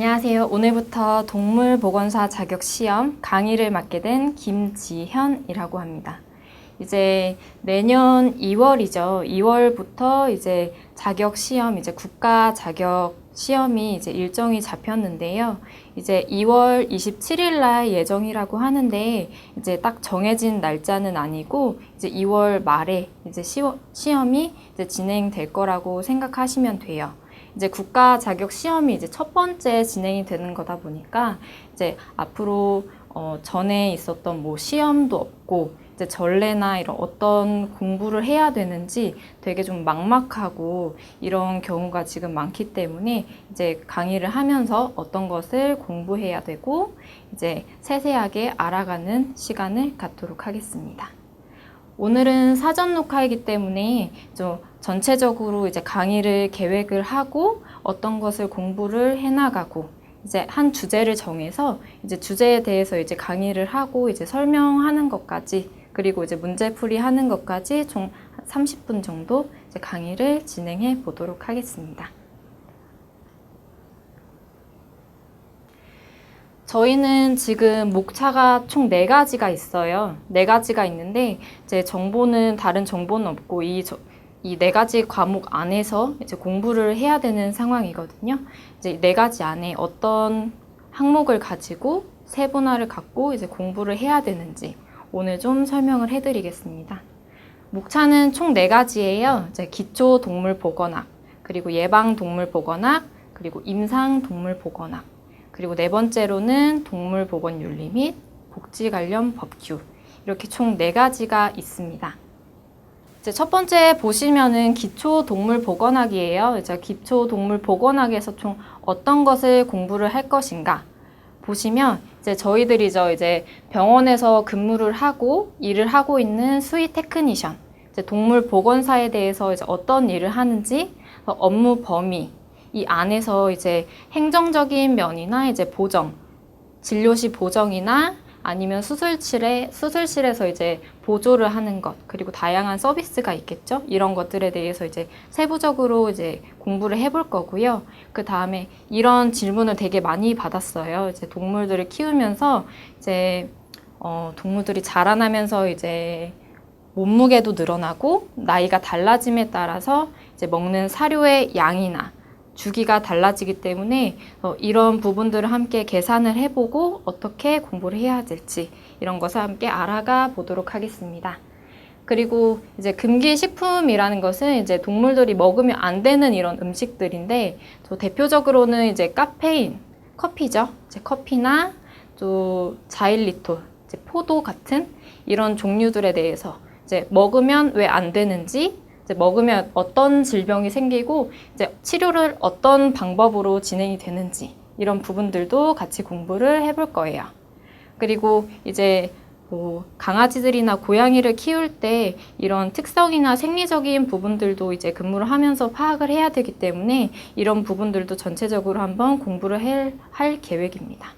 안녕하세요. 오늘부터 동물보건사 자격시험 강의를 맡게 된 김지현이라고 합니다. 이제 내년 2월이죠. 2월부터 이제 자격시험, 이제 국가 자격시험이 이제 일정이 잡혔는데요. 이제 2월 27일 날 예정이라고 하는데 이제 딱 정해진 날짜는 아니고 이제 2월 말에 이제 시험이 이제 진행될 거라고 생각하시면 돼요. 이제 국가 자격 시험이 이제 첫 번째 진행이 되는 거다 보니까 이제 앞으로 전에 있었던 뭐 시험도 없고 이제 전례나 이런 어떤 공부를 해야 되는지 되게 좀 막막하고 이런 경우가 지금 많기 때문에 이제 강의를 하면서 어떤 것을 공부해야 되고 이제 세세하게 알아가는 시간을 갖도록 하겠습니다. 오늘은 사전 녹화이기 때문에 좀 전체적으로 이제 강의를 계획을 하고 어떤 것을 공부를 해나가고 이제 한 주제를 정해서 이제 주제에 대해서 이제 강의를 하고 이제 설명하는 것까지 그리고 이제 문제풀이 하는 것까지 총 30분 정도 이제 강의를 진행해 보도록 하겠습니다. 저희는 지금 목차가 총 4가지가 있어요. 4가지가 있는데 이제 정보는 다른 정보는 없고 이 4가지 과목 안에서 이제 공부를 해야 되는 상황이거든요. 이제 4가지 안에 어떤 항목을 가지고 세분화를 갖고 이제 공부를 해야 되는지 오늘 좀 설명을 해드리겠습니다. 목차는 총 4가지예요. 이제 기초 동물 보건학, 그리고 예방 동물 보건학, 그리고 임상 동물 보건학. 그리고 4번째로는 동물보건윤리 및 복지 관련 법규 이렇게 총 4가지가 있습니다. 이제 첫 번째 보시면은 기초 동물보건학이에요. 이제 기초 동물보건학에서 총 어떤 것을 공부를 할 것인가 보시면 이제 저희들이죠. 이제 병원에서 근무를 하고 일을 하고 있는 수의 테크니션, 이제 동물보건사에 대해서 이제 어떤 일을 하는지 업무 범위 이 안에서 이제 행정적인 면이나 이제 보정, 진료시 보정이나 아니면 수술실에서 이제 보조를 하는 것, 그리고 다양한 서비스가 있겠죠? 이런 것들에 대해서 이제 세부적으로 이제 공부를 해볼 거고요. 그 다음에 이런 질문을 되게 많이 받았어요. 이제 동물들을 키우면서 이제, 동물들이 자라나면서 이제 몸무게도 늘어나고 나이가 달라짐에 따라서 이제 먹는 사료의 양이나 주기가 달라지기 때문에 이런 부분들을 함께 계산을 해보고 어떻게 공부를 해야 될지 이런 것을 함께 알아가 보도록 하겠습니다. 그리고 이제 금기식품이라는 것은 이제 동물들이 먹으면 안 되는 이런 음식들인데 대표적으로는 이제 카페인, 커피죠. 이제 커피나 또 자일리톨, 이제 포도 같은 이런 종류들에 대해서 이제 먹으면 왜 안 되는지 이제 먹으면 어떤 질병이 생기고 이제 치료를 어떤 방법으로 진행이 되는지 이런 부분들도 같이 공부를 해볼 거예요. 그리고 이제 뭐 강아지들이나 고양이를 키울 때 이런 특성이나 생리적인 부분들도 이제 근무를 하면서 파악을 해야 되기 때문에 이런 부분들도 전체적으로 한번 공부를 할 계획입니다.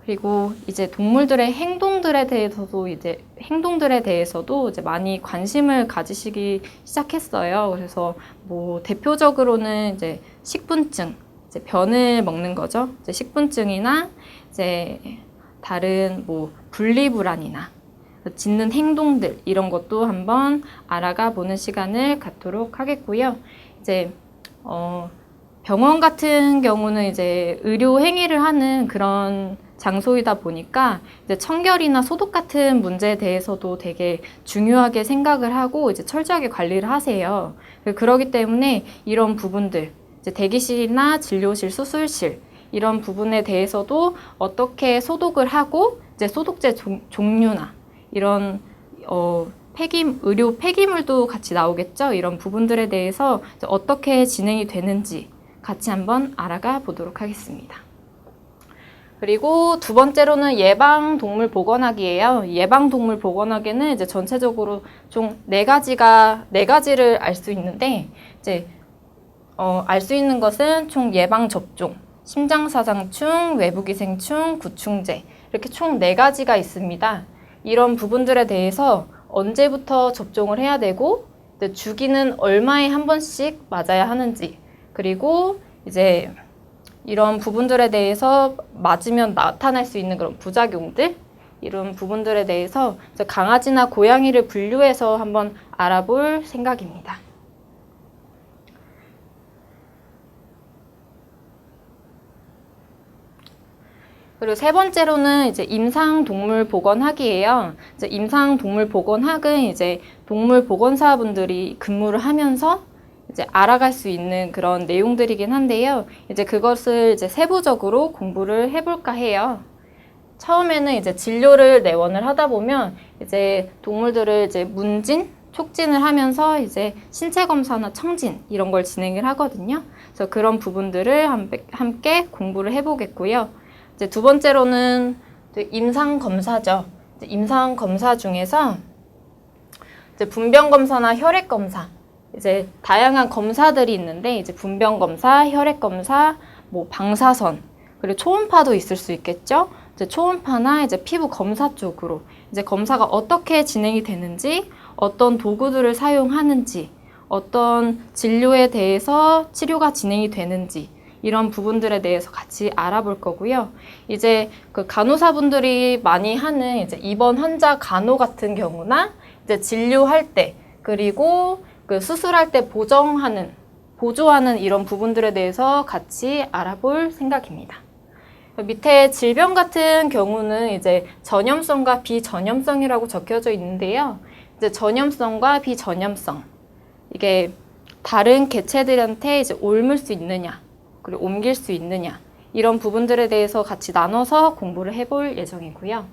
그리고 이제 동물들의 행동들에 대해서도 이제 많이 관심을 가지시기 시작했어요. 그래서 뭐 대표적으로는 이제 식분증, 이제 변을 먹는 거죠. 이제 식분증이나 이제 다른 뭐 분리불안이나 짖는 행동들 이런 것도 한번 알아가 보는 시간을 갖도록 하겠고요. 이제 병원 같은 경우는 이제 의료 행위를 하는 그런 장소이다 보니까 이제 청결이나 소독 같은 문제에 대해서도 되게 중요하게 생각을 하고 이제 철저하게 관리를 하세요. 그러기 때문에 이런 부분들, 이제 대기실이나 진료실, 수술실 이런 부분에 대해서도 어떻게 소독을 하고 이제 소독제 종류나 이런 의료 폐기물도 같이 나오겠죠. 이런 부분들에 대해서 어떻게 진행이 되는지 같이 한번 알아가 보도록 하겠습니다. 그리고 두 번째로는 예방동물보건학이에요. 예방동물보건학에는 이제 전체적으로 총 4가지를 알 수 있는데, 이제, 알 수 있는 것은 총 예방접종, 심장사상충, 외부기생충, 구충제, 이렇게 총 4가지가 있습니다. 이런 부분들에 대해서 언제부터 접종을 해야 되고, 주기는 얼마에 한 번씩 맞아야 하는지, 그리고 이제 이런 부분들에 대해서 맞으면 나타날 수 있는 그런 부작용들, 이런 부분들에 대해서 강아지나 고양이를 분류해서 한번 알아볼 생각입니다. 그리고 세 번째로는 이제 임상동물보건학이에요. 이제 임상동물보건학은 이제 동물보건사분들이 근무를 하면서 이제 알아갈 수 있는 그런 내용들이긴 한데요. 이제 그것을 이제 세부적으로 공부를 해볼까 해요. 처음에는 이제 진료를 내원을 하다 보면 이제 동물들을 이제 문진, 촉진을 하면서 이제 신체 검사나 청진 이런 걸 진행을 하거든요. 그래서 그런 부분들을 함께 공부를 해보겠고요. 이제 두 번째로는 임상 검사죠. 임상 검사 중에서 이제 분변 검사나 혈액 검사, 이제 다양한 검사들이 있는데 이제 분변 검사, 혈액 검사, 뭐 방사선, 그리고 초음파도 있을 수 있겠죠. 이제 초음파나 이제 피부 검사 쪽으로 이제 검사가 어떻게 진행이 되는지, 어떤 도구들을 사용하는지, 어떤 진료에 대해서 치료가 진행이 되는지 이런 부분들에 대해서 같이 알아볼 거고요. 이제 그 간호사분들이 많이 하는 이제 입원 환자 간호 같은 경우나 이제 진료할 때, 그리고 그 수술할 때 보조하는 이런 부분들에 대해서 같이 알아볼 생각입니다. 밑에 질병 같은 경우는 이제 전염성과 비전염성이라고 적혀져 있는데요. 이제 전염성과 비전염성, 이게 다른 개체들한테 이제 옮을 수 있느냐, 그리고 옮길 수 있느냐, 이런 부분들에 대해서 같이 나눠서 공부를 해볼 예정이고요.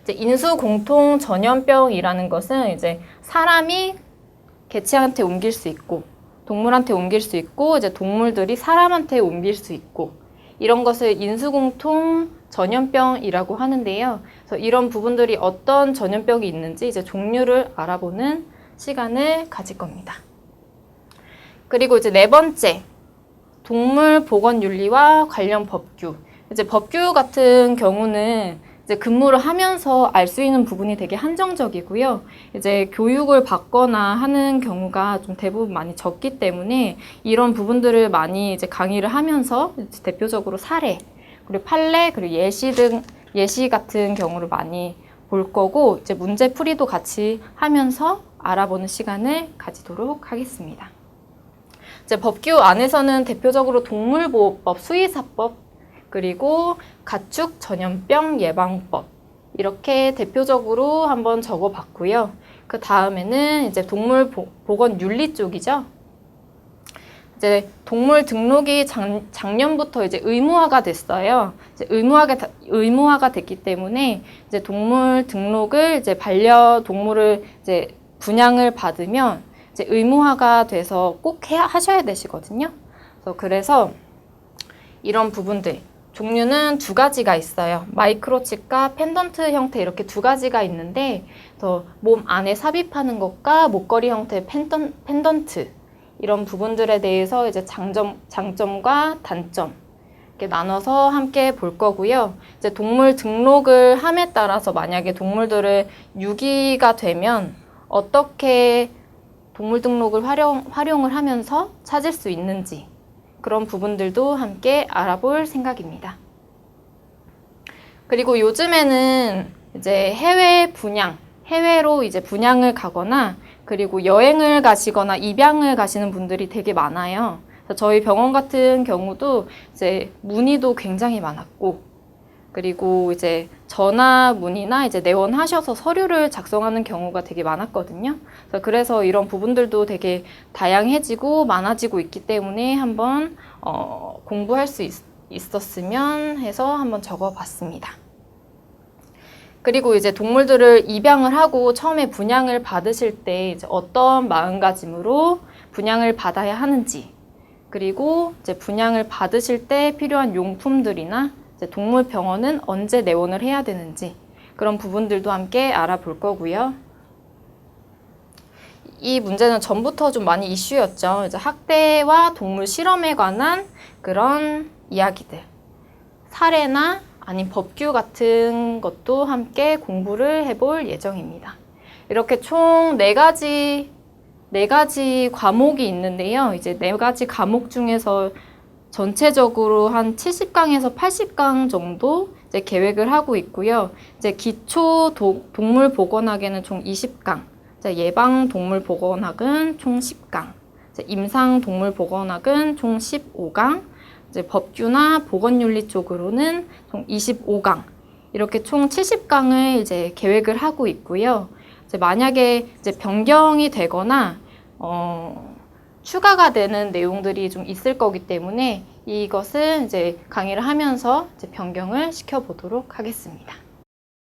이제 인수공통 전염병이라는 것은 이제 사람이 개체한테 옮길 수 있고, 동물한테 옮길 수 있고, 이제 동물들이 사람한테 옮길 수 있고, 이런 것을 인수공통 전염병이라고 하는데요. 그래서 이런 부분들이 어떤 전염병이 있는지 이제 종류를 알아보는 시간을 가질 겁니다. 그리고 이제 네 번째, 동물보건윤리와 관련 법규. 이제 법규 같은 경우는 이제 근무를 하면서 알 수 있는 부분이 되게 한정적이고요. 이제 교육을 받거나 하는 경우가 좀 대부분 많이 적기 때문에 이런 부분들을 많이 이제 강의를 하면서 대표적으로 사례, 그리고 판례, 그리고 예시 같은 경우를 많이 볼 거고, 이제 문제풀이도 같이 하면서 알아보는 시간을 가지도록 하겠습니다. 이제 법규 안에서는 대표적으로 동물보호법, 수의사법, 그리고 가축 전염병 예방법, 이렇게 대표적으로 한번 적어봤고요. 그 다음에는 이제 동물보건윤리 쪽이죠. 이제 동물 등록이 작년부터 이제 의무화가 됐어요. 이제 의무화가 됐기 때문에 이제 동물 등록을 이제 반려동물을 이제 분양을 받으면 이제 의무화가 돼서 꼭 하셔야 되시거든요. 그래서 이런 부분들, 종류는 두 가지가 있어요. 마이크로칩과 펜던트 형태, 이렇게 두 가지가 있는데 몸 안에 삽입하는 것과 목걸이 형태의 펜던트, 이런 부분들에 대해서 이제 장점과 단점 이렇게 나눠서 함께 볼 거고요. 이제 동물 등록을 함에 따라서 만약에 동물들을 유기가 되면 어떻게 동물 등록을 활용을 하면서 찾을 수 있는지, 그런 부분들도 함께 알아볼 생각입니다. 그리고 요즘에는 이제 해외로 이제 분양을 가거나, 그리고 여행을 가시거나 입양을 가시는 분들이 되게 많아요. 그래서 저희 병원 같은 경우도 이제 문의도 굉장히 많았고, 그리고 이제 전화 문의나 이제 내원하셔서 서류를 작성하는 경우가 되게 많았거든요. 그래서 이런 부분들도 되게 다양해지고 많아지고 있기 때문에 한번 공부할 수 있었으면 해서 한번 적어봤습니다. 그리고 이제 동물들을 입양을 하고 처음에 분양을 받으실 때 이제 어떤 마음가짐으로 분양을 받아야 하는지, 그리고 이제 분양을 받으실 때 필요한 용품들이나 동물병원은 언제 내원을 해야 되는지, 그런 부분들도 함께 알아볼 거고요. 이 문제는 전부터 좀 많이 이슈였죠. 이제 학대와 동물 실험에 관한 그런 이야기들, 사례나 아닌 법규 같은 것도 함께 공부를 해볼 예정입니다. 이렇게 총 네 가지 과목이 있는데요. 이제 네 가지 과목 중에서 전체적으로 한 70강에서 80강 정도 이제 계획을 하고 있고요. 이제 기초 동물 보건학에는 총 20강, 예방 동물 보건학은 총 10강, 임상 동물 보건학은 총 15강, 이제 법규나 보건윤리 쪽으로는 총 25강, 이렇게 총 70강을 이제 계획을 하고 있고요. 이제 만약에 이제 변경이 되거나 추가가 되는 내용들이 좀 있을 거기 때문에 이것은 이제 강의를 하면서 이제 변경을 시켜보도록 하겠습니다.